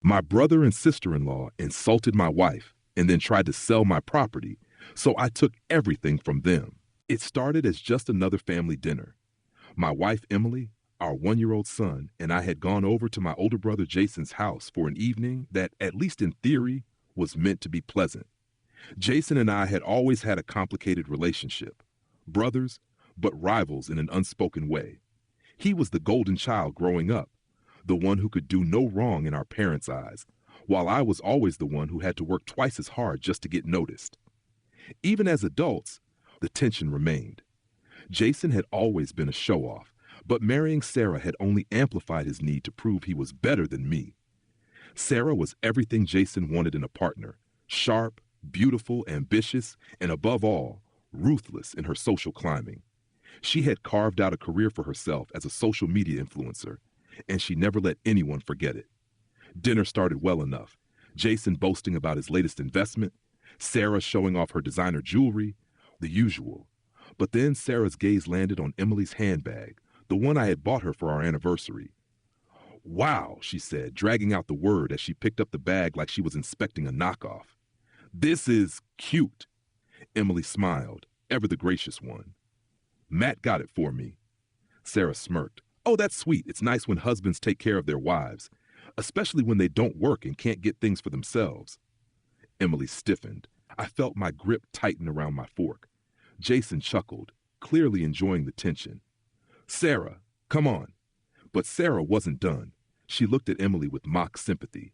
My brother and sister-in-law insulted my wife and then tried to sell my property, so I took everything from them. It started as just another family dinner. My wife, Emily, our 1-year-old son, and I had gone over to my older brother Jason's house for an evening that, at least in theory, was meant to be pleasant. Jason and I had always had a complicated relationship. Brothers, but rivals in an unspoken way. He was the golden child growing up, the one who could do no wrong in our parents' eyes, while I was always the one who had to work twice as hard just to get noticed. Even as adults, the tension remained. Jason had always been a show-off, but marrying Sarah had only amplified his need to prove he was better than me. Sarah was everything Jason wanted in a partner: sharp, beautiful, ambitious, and above all, ruthless in her social climbing. She had carved out a career for herself as a social media influencer, and she never let anyone forget it. Dinner started well enough. Jason boasting about his latest investment, Sarah showing off her designer jewelry, the usual. But then Sarah's gaze landed on Emily's handbag, the one I had bought her for our anniversary. "Wow," she said, dragging out the word as she picked up the bag like she was inspecting a knockoff. "This is cute." Emily smiled, ever the gracious one. "Matt got it for me." Sarah smirked. "Oh, that's sweet. It's nice when husbands take care of their wives, especially when they don't work and can't get things for themselves." Emily stiffened. I felt my grip tighten around my fork. Jason chuckled, clearly enjoying the tension. "Sarah, come on." But Sarah wasn't done. She looked at Emily with mock sympathy.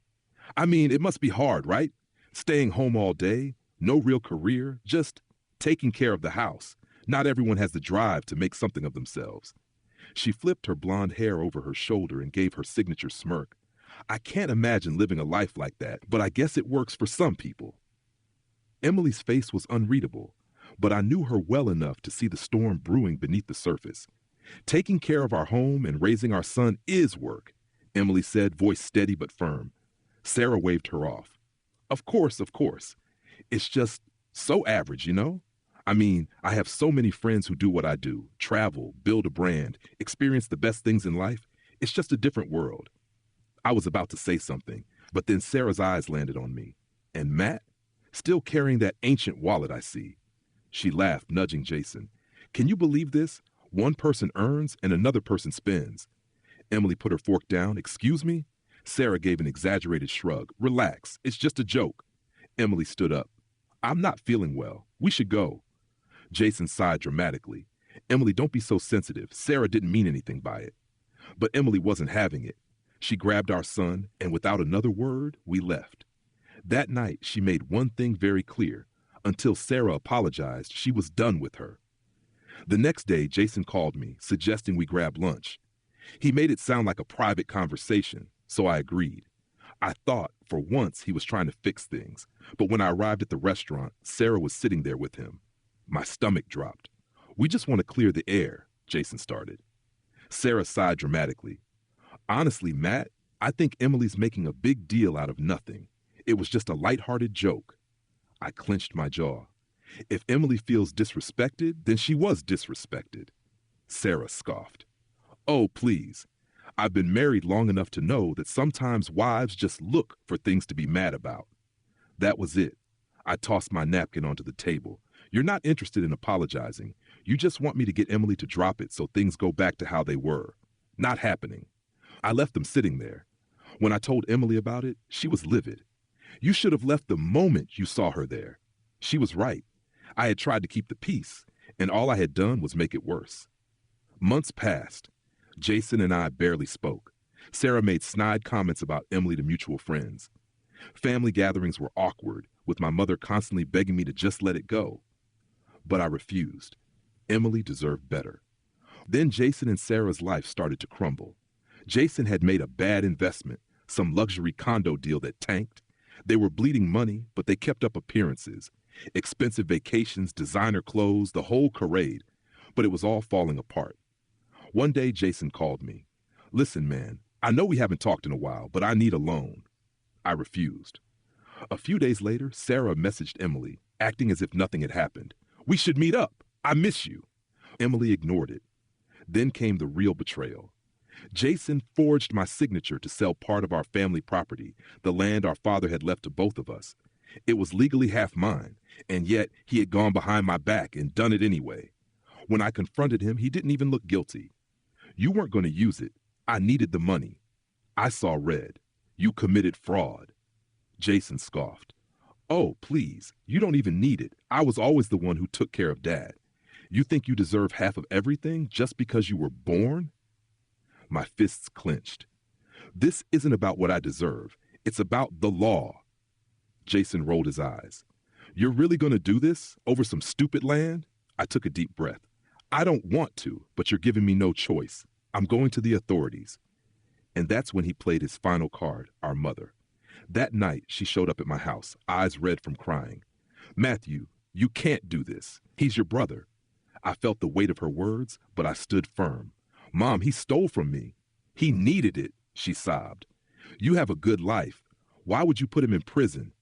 "I mean, it must be hard, right? Staying home all day, no real career, just taking care of the house. Not everyone has the drive to make something of themselves." She flipped her blonde hair over her shoulder and gave her signature smirk. "I can't imagine living a life like that, but I guess it works for some people." Emily's face was unreadable, but I knew her well enough to see the storm brewing beneath the surface. "Taking care of our home and raising our son is work," Emily said, voice steady but firm. Sarah waved her off. Of course. It's just so average, you know? I mean, I have so many friends who do what I do, travel, build a brand, experience the best things in life. It's just a different world." I was about to say something, but then Sarah's eyes landed on me. "And Matt? Still carrying that ancient wallet, I see." She laughed, nudging Jason. "Can you believe this? One person earns and another person spends." Emily put her fork down. "Excuse me?" Sarah gave an exaggerated shrug. "Relax, it's just a joke." Emily stood up. "I'm not feeling well. We should go." Jason sighed dramatically. "Emily, don't be so sensitive. Sarah didn't mean anything by it." But Emily wasn't having it. She grabbed our son, and without another word, we left. That night, she made one thing very clear. Until Sarah apologized, she was done with her. The next day, Jason called me, suggesting we grab lunch. He made it sound like a private conversation, so I agreed. I thought, for once, he was trying to fix things, but when I arrived at the restaurant, Sarah was sitting there with him. My stomach dropped. "We just want to clear the air," Jason started. Sarah sighed dramatically. "Honestly, Matt, I think Emily's making a big deal out of nothing. It was just a lighthearted joke." I clenched my jaw. If Emily feels disrespected, then she was disrespected. Sarah scoffed. "Oh, please. I've been married long enough to know that sometimes wives just look for things to be mad about." That was it. I tossed my napkin onto the table. "You're not interested in apologizing. You just want me to get Emily to drop it so things go back to how they were. Not happening." I left them sitting there. When I told Emily about it, she was livid. "You should have left the moment you saw her there." She was right. I had tried to keep the peace, and all I had done was make it worse. Months passed. Jason and I barely spoke. Sarah made snide comments about Emily to mutual friends. Family gatherings were awkward, with my mother constantly begging me to just let it go. But I refused. Emily deserved better. Then Jason and Sarah's life started to crumble. Jason had made a bad investment, some luxury condo deal that tanked. They were bleeding money, but they kept up appearances. Expensive vacations, designer clothes, the whole charade. But it was all falling apart. One day, Jason called me. "Listen, man, I know we haven't talked in a while, but I need a loan." I refused. A few days later, Sarah messaged Emily, acting as if nothing had happened. "We should meet up. I miss you." Emily ignored it. Then came the real betrayal. Jason forged my signature to sell part of our family property, the land our father had left to both of us. It was legally half mine, and yet he had gone behind my back and done it anyway. When I confronted him, he didn't even look guilty. You weren't going to use it. I needed the money. I saw red. You committed fraud. Jason scoffed. Oh, please, you don't even need it. I was always the one who took care of Dad. You think you deserve half of everything just because you were born? My fists clenched. This isn't about what I deserve. It's about the law. Jason rolled his eyes. You're really going to do this over some stupid land? I took a deep breath. I don't want to, but you're giving me no choice. I'm going to the authorities. And that's when he played his final card, our mother. That night, she showed up at my house, eyes red from crying. Matthew, you can't do this. He's your brother. I felt the weight of her words, but I stood firm. Mom, he stole from me. He needed it, she sobbed. You have a good life. Why would you put him in prison?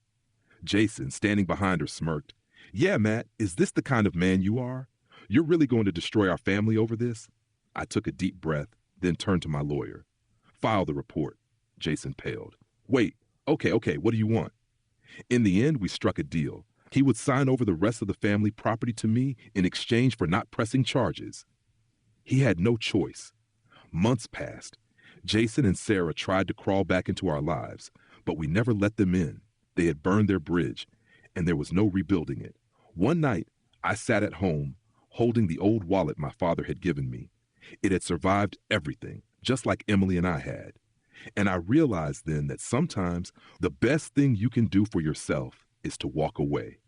Jason, standing behind her, smirked. Yeah, Matt, is this the kind of man you are? You're really going to destroy our family over this? I took a deep breath, then turned to my lawyer. File the report. Jason paled. Wait, okay, what do you want? In the end, we struck a deal. He would sign over the rest of the family property to me in exchange for not pressing charges. He had no choice. Months passed. Jason and Sarah tried to crawl back into our lives, but we never let them in. They had burned their bridge, and there was no rebuilding it. One night, I sat at home, holding the old wallet my father had given me. It had survived everything, just like Emily and I had. And I realized then that sometimes the best thing you can do for yourself is to walk away.